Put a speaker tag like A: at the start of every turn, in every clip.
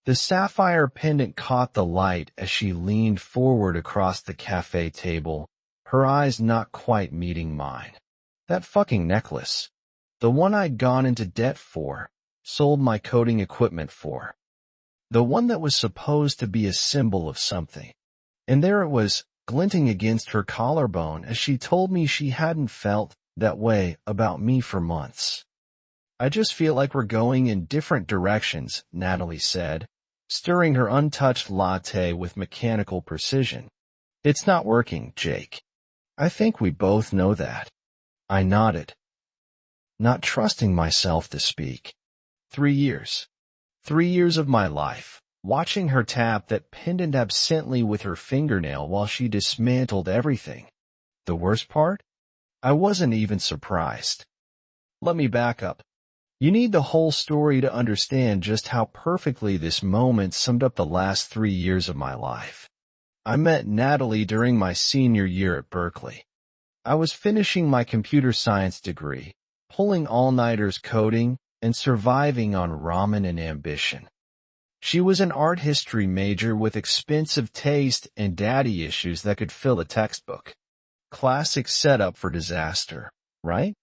A: The sapphire pendant caught the light as she leaned forward across the cafe table, her eyes not quite meeting mine. That fucking necklace. The one I'd gone into debt for, sold my coding equipment for. The one that was supposed to be a symbol of something. And there it was, glinting against her collarbone as she told me she hadn't felt that way about me for months. I just feel like we're going in different directions, Natalie said, stirring her untouched latte with mechanical precision. It's not working, Jake. I think we both know that. I nodded, not trusting myself to speak. 3 years. 3 years of my life, watching her tap that pendant absently with her fingernail while she dismantled everything. The worst part? I wasn't even surprised. Let me back up. You need the whole story to understand just how perfectly this moment summed up the last 3 years of my life. I met Natalie during my senior year at Berkeley. I was finishing my computer science degree, pulling all-nighters coding, and surviving on ramen and ambition. She was an art history major with expensive taste and daddy issues that could fill a textbook. Classic setup for disaster, right?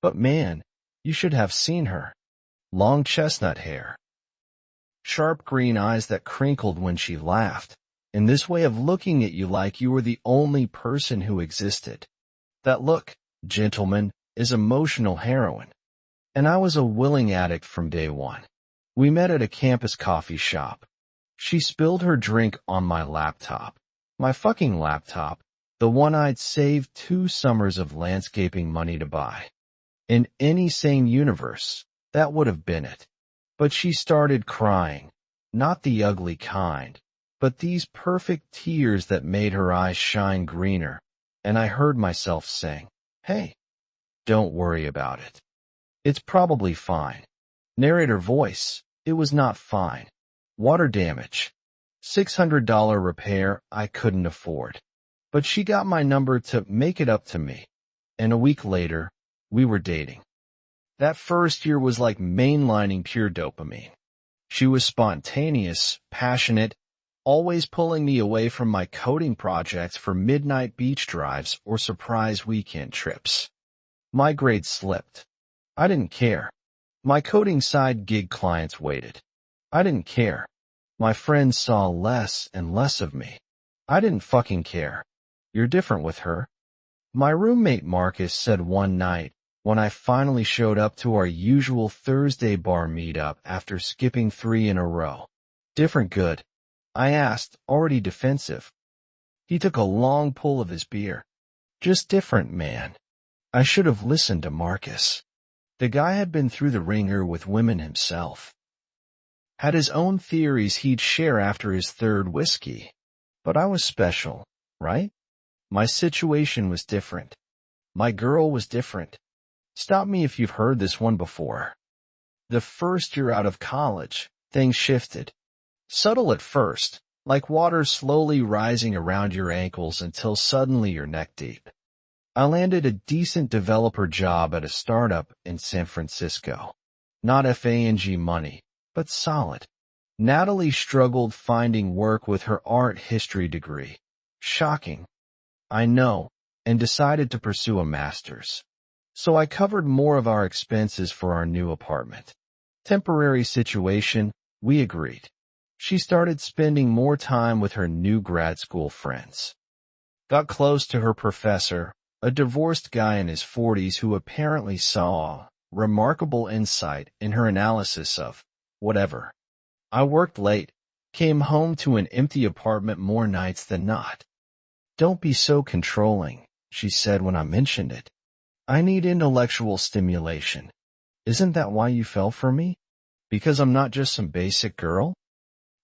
A: But man, you should have seen her. Long chestnut hair. Sharp green eyes that crinkled when she laughed, and this way of looking at you like you were the only person who existed. That look, gentlemen, is emotional heroin. And I was a willing addict from day one. We met at a campus coffee shop. She spilled her drink on my laptop. My fucking laptop, the one I'd saved 2 summers of landscaping money to buy. In any sane universe, that would have been it. But she started crying, not the ugly kind, but these perfect tears that made her eyes shine greener, and I heard myself saying, "Hey, don't worry about it. It's probably fine." Narrator voice, it was not fine. Water damage. $600 repair I couldn't afford. But she got my number to make it up to me. And a week later, we were dating. That first year was like mainlining pure dopamine. She was spontaneous, passionate, always pulling me away from my coding projects for midnight beach drives or surprise weekend trips. My grades slipped. I didn't care. My coding side gig clients waited. I didn't care. My friends saw less and less of me. I didn't fucking care. You're different with her. My roommate Marcus said one night, when I finally showed up to our usual Thursday bar meetup after skipping 3 in a row. Different good? I asked, already defensive. He took a long pull of his beer. Just different, man. I should have listened to Marcus. The guy had been through the ringer with women himself. Had his own theories he'd share after his 3rd whiskey. But I was special, right? My situation was different. My girl was different. Stop me if you've heard this one before. The first year out of college, things shifted. Subtle at first, like water slowly rising around your ankles until suddenly you're neck deep. I landed a decent developer job at a startup in San Francisco. Not FANG money, but solid. Natalie struggled finding work with her art history degree. Shocking. I know, and decided to pursue a master's. So I covered more of our expenses for our new apartment. Temporary situation, we agreed. She started spending more time with her new grad school friends. Got close to her professor, a divorced guy in his 40s who apparently saw remarkable insight in her analysis of whatever. I worked late, came home to an empty apartment more nights than not. "Don't be so controlling," she said when I mentioned it. "I need intellectual stimulation. Isn't that why you fell for me? Because I'm not just some basic girl?"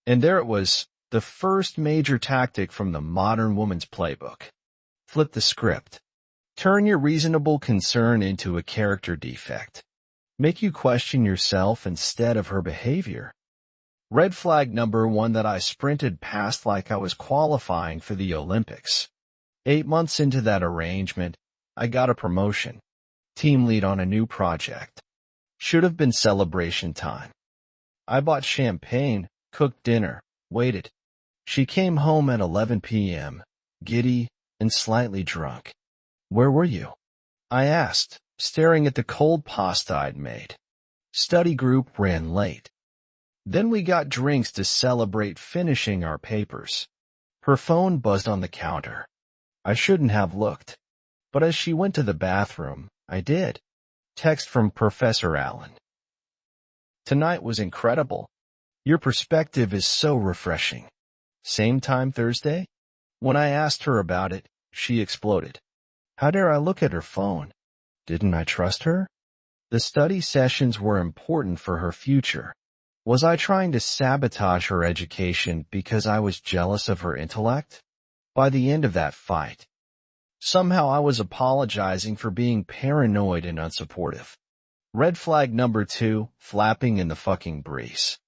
A: And there it was, the first major tactic from the modern woman's playbook. Flip the script. Turn your reasonable concern into a character defect. Make you question yourself instead of her behavior. Red flag number 1 that I sprinted past like I was qualifying for the Olympics. 8 months into that arrangement, I got a promotion. Team lead on a new project. Should have been celebration time. I bought champagne, cooked dinner, waited. She came home at 11 p.m., giddy and slightly drunk. "Where were you?" I asked, staring at the cold pasta I'd made. "Study group ran late. Then we got drinks to celebrate finishing our papers." Her phone buzzed on the counter. I shouldn't have looked, but as she went to the bathroom, I did. Text from Professor Allen. "Tonight was incredible. Your perspective is so refreshing. Same time Thursday?" When I asked her about it, she exploded. How dare I look at her phone? Didn't I trust her? The study sessions were important for her future. Was I trying to sabotage her education because I was jealous of her intellect? By the end of that fight, somehow I was apologizing for being paranoid and unsupportive. Red flag number 2, flapping in the fucking breeze.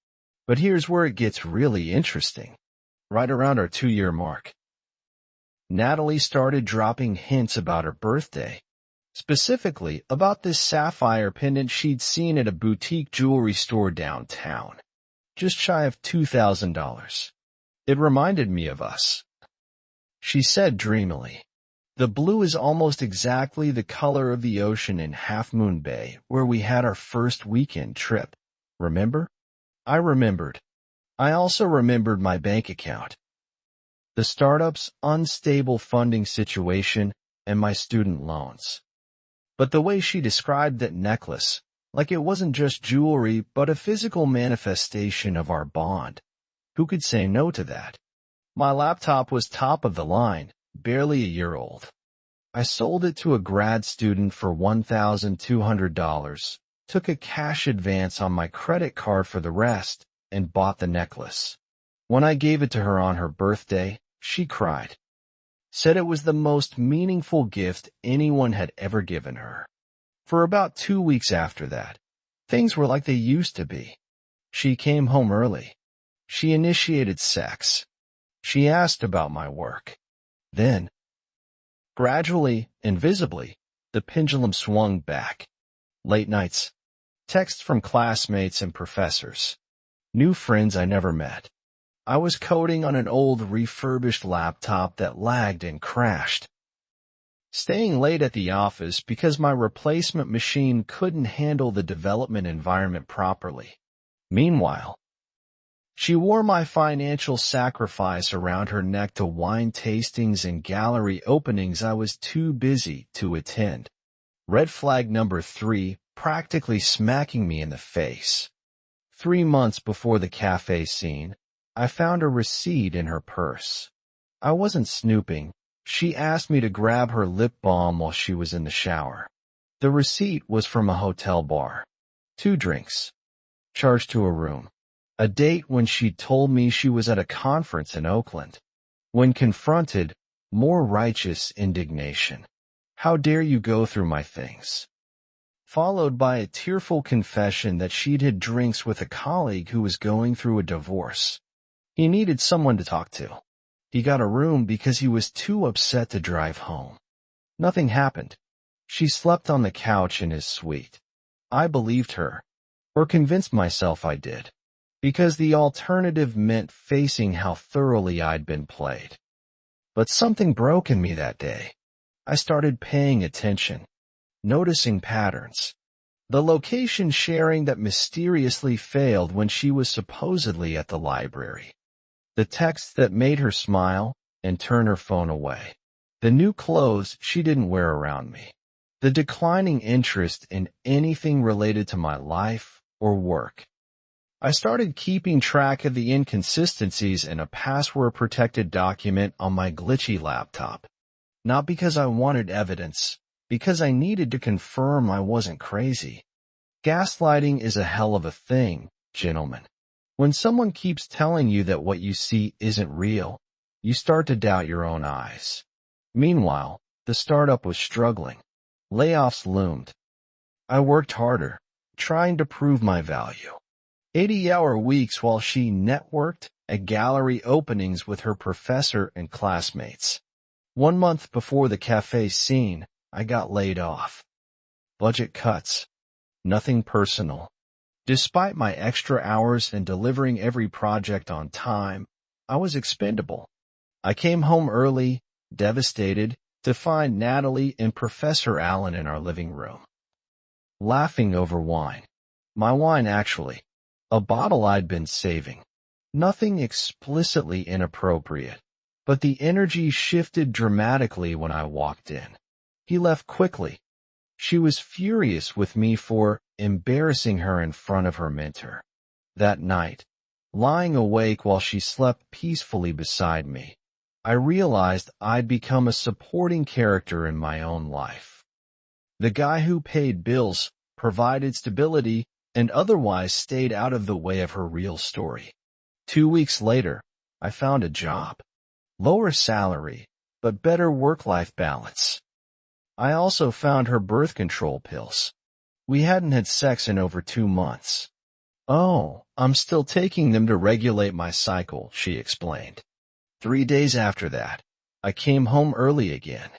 A: But here's where it gets really interesting. Right around our 2-year mark, Natalie started dropping hints about her birthday. Specifically about this sapphire pendant she'd seen at a boutique jewelry store downtown, just shy of $2,000. It reminded me of us. She said dreamily, "The blue is almost exactly the color of the ocean in Half Moon Bay where we had our first weekend trip. Remember?" I remembered. I also remembered my bank account, the startup's unstable funding situation, and my student loans. But the way she described that necklace, like it wasn't just jewelry but a physical manifestation of our bond. Who could say no to that? My laptop was top of the line, barely a year old. I sold it to a grad student for $1,200, took a cash advance on my credit card for the rest, and bought the necklace. When I gave it to her on her birthday, she cried. Said it was the most meaningful gift anyone had ever given her. For about 2 weeks after that, things were like they used to be. She came home early. She initiated sex. She asked about my work. Then, gradually, invisibly, the pendulum swung back. Late nights, texts from classmates and professors, new friends I never met. I was coding on an old refurbished laptop that lagged and crashed. Staying late at the office because my replacement machine couldn't handle the development environment properly. Meanwhile, she wore my financial sacrifice around her neck to wine tastings and gallery openings I was too busy to attend. Red flag number 3, practically smacking me in the face. 3 months before the cafe scene, I found a receipt in her purse. I wasn't snooping. She asked me to grab her lip balm while she was in the shower. The receipt was from a hotel bar. 2 drinks, charged to a room. A date when she told me she was at a conference in Oakland. When confronted, more righteous indignation. How dare you go through my things? Followed by a tearful confession that she'd had drinks with a colleague who was going through a divorce. He needed someone to talk to. He got a room because he was too upset to drive home. Nothing happened. She slept on the couch in his suite. I believed her, or convinced myself I did, because the alternative meant facing how thoroughly I'd been played. But something broke in me that day. I started paying attention, noticing patterns. The location sharing that mysteriously failed when she was supposedly at the library. The text that made her smile and turn her phone away. The new clothes she didn't wear around me. The declining interest in anything related to my life or work. I started keeping track of the inconsistencies in a password-protected document on my glitchy laptop. Not because I wanted evidence, because I needed to confirm I wasn't crazy. Gaslighting is a hell of a thing, gentlemen. When someone keeps telling you that what you see isn't real, you start to doubt your own eyes. Meanwhile, the startup was struggling. Layoffs loomed. I worked harder, trying to prove my value. 80-hour weeks while she networked at gallery openings with her professor and classmates. 1 month before the cafe scene, I got laid off. Budget cuts. Nothing personal. Despite my extra hours and delivering every project on time, I was expendable. I came home early, devastated, to find Natalie and Professor Allen in our living room, laughing over wine. My wine, actually. A bottle I'd been saving. Nothing explicitly inappropriate, but the energy shifted dramatically when I walked in. He left quickly. She was furious with me for embarrassing her in front of her mentor. That night, lying awake while she slept peacefully beside me, I realized I'd become a supporting character in my own life. The guy who paid bills, provided stability, and otherwise stayed out of the way of her real story. 2 weeks later, I found a job. Lower salary, but better work-life balance. I also found her birth control pills. We hadn't had sex in over 2 months. "Oh, I'm still taking them to regulate my cycle," she explained. 3 days after that, I came home early again.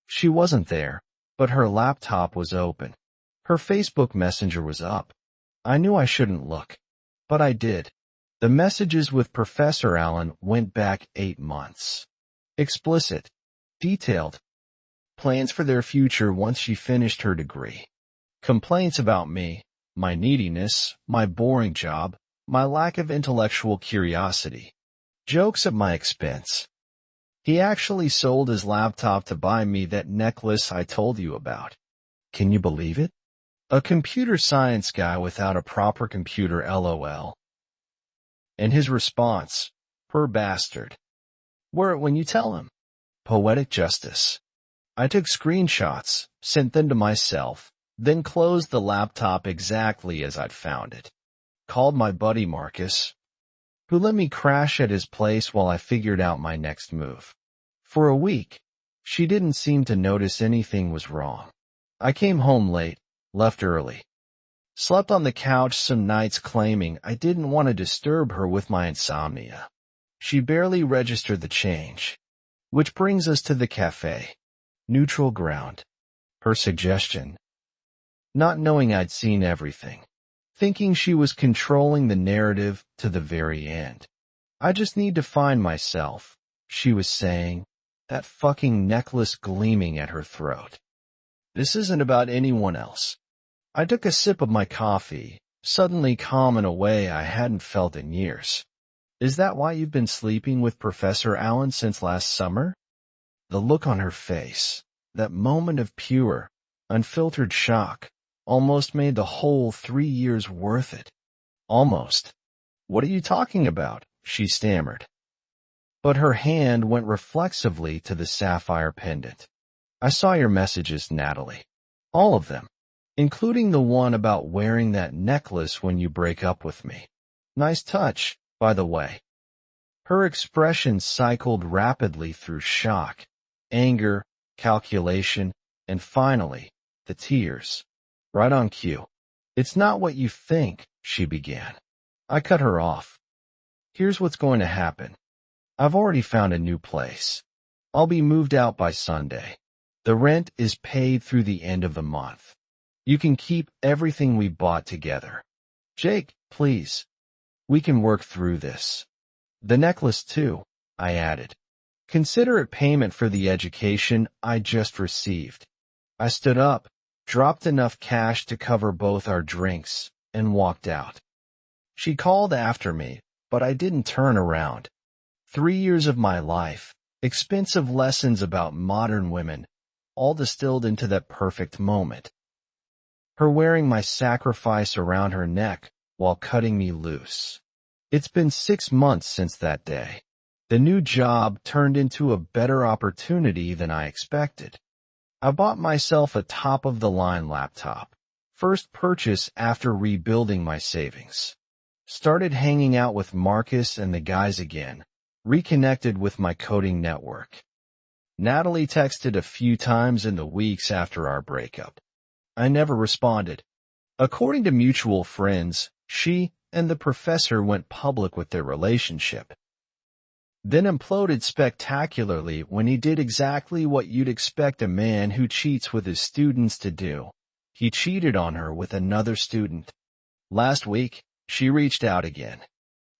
A: She wasn't there, but her laptop was open. Her Facebook Messenger was up. I knew I shouldn't look, but I did. The messages with Professor Allen went back 8 months. Explicit, detailed, plans for their future once she finished her degree. Complaints about me, my neediness, my boring job, my lack of intellectual curiosity. Jokes at my expense. He actually sold his laptop to buy me that necklace I told you about. Can you believe it? A computer science guy without a proper computer, LOL. And his response, "Per bastard." Wear it when you tell him. Poetic justice. I took screenshots, sent them to myself, then closed the laptop exactly as I'd found it. Called my buddy Marcus, who let me crash at his place while I figured out my next move. For a week, she didn't seem to notice anything was wrong. I came home late, left early. Slept on the couch some nights claiming I didn't want to disturb her with my insomnia. She barely registered the change. Which brings us to the cafe. Neutral ground. Her suggestion. Not knowing I'd seen everything. Thinking she was controlling the narrative to the very end. "I just need to find myself," she was saying, that fucking necklace gleaming at her throat. "This isn't about anyone else." I took a sip of my coffee, suddenly calm in a way I hadn't felt in years. "Is that why you've been sleeping with Professor Allen since last summer?" The look on her face, that moment of pure, unfiltered shock, almost made the whole 3 years worth it. Almost. "What are you talking about?" she stammered. But her hand went reflexively to the sapphire pendant. "I saw your messages, Natalie. All of them. Including the one about wearing that necklace when you break up with me. Nice touch, by the way." Her expression cycled rapidly through shock, anger, calculation, and finally, the tears. Right on cue. "It's not what you think," she began. I cut her off. "Here's what's going to happen. I've already found a new place. I'll be moved out by Sunday. The rent is paid through the end of the month. You can keep everything we bought together. Jake, please. We can work through this. The necklace too," I added. "Consider it payment for the education I just received." I stood up, dropped enough cash to cover both our drinks, and walked out. She called after me, but I didn't turn around. 3 years of my life, expensive lessons about modern women, all distilled into that perfect moment. Her wearing my sacrifice around her neck while cutting me loose. It's been 6 months since that day. The new job turned into a better opportunity than I expected. I bought myself a top-of-the-line laptop, first purchase after rebuilding my savings. Started hanging out with Marcus and the guys again, reconnected with my coding network. Natalie texted a few times in the weeks after our breakup. I never responded. According to mutual friends, she and the professor went public with their relationship. Then imploded spectacularly when he did exactly what you'd expect a man who cheats with his students to do. He cheated on her with another student. Last week, she reached out again.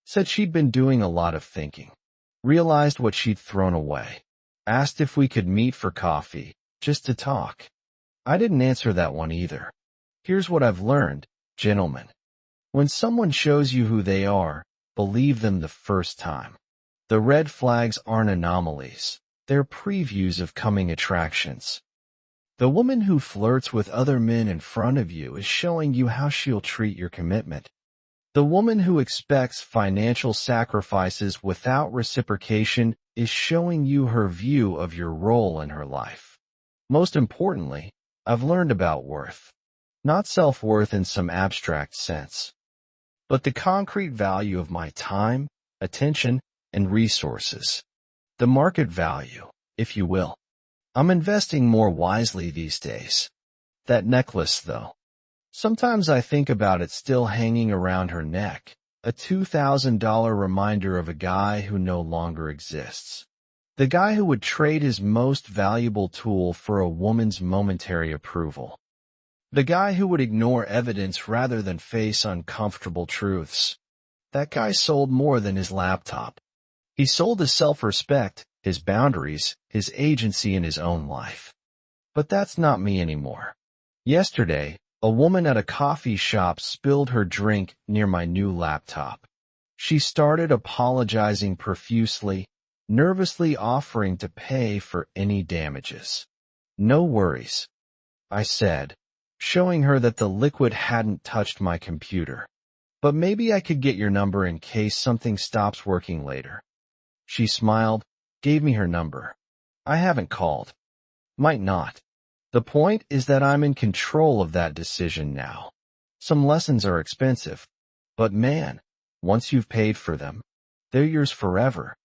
A: Said she'd been doing a lot of thinking. Realized what she'd thrown away. Asked if we could meet for coffee, just to talk. I didn't answer that one either. Here's what I've learned, gentlemen. When someone shows you who they are, believe them the first time. The red flags aren't anomalies. They're previews of coming attractions. The woman who flirts with other men in front of you is showing you how she'll treat your commitment. The woman who expects financial sacrifices without reciprocation is showing you her view of your role in her life. Most importantly, I've learned about worth. Not self-worth in some abstract sense, but the concrete value of my time, attention, and resources. The market value, if you will. I'm investing more wisely these days. That necklace, though. Sometimes I think about it still hanging around her neck, a $2,000 reminder of a guy who no longer exists. The guy who would trade his most valuable tool for a woman's momentary approval. The guy who would ignore evidence rather than face uncomfortable truths. That guy sold more than his laptop. He sold his self-respect, his boundaries, his agency in his own life. But that's not me anymore. Yesterday, a woman at a coffee shop spilled her drink near my new laptop. She started apologizing profusely, nervously offering to pay for any damages. No worries, I said, showing her that the liquid hadn't touched my computer. But maybe I could get your number in case something stops working later. She smiled, gave me her number. I haven't called. Might not. The point is that I'm in control of that decision now. Some lessons are expensive, but man, once you've paid for them, they're yours forever.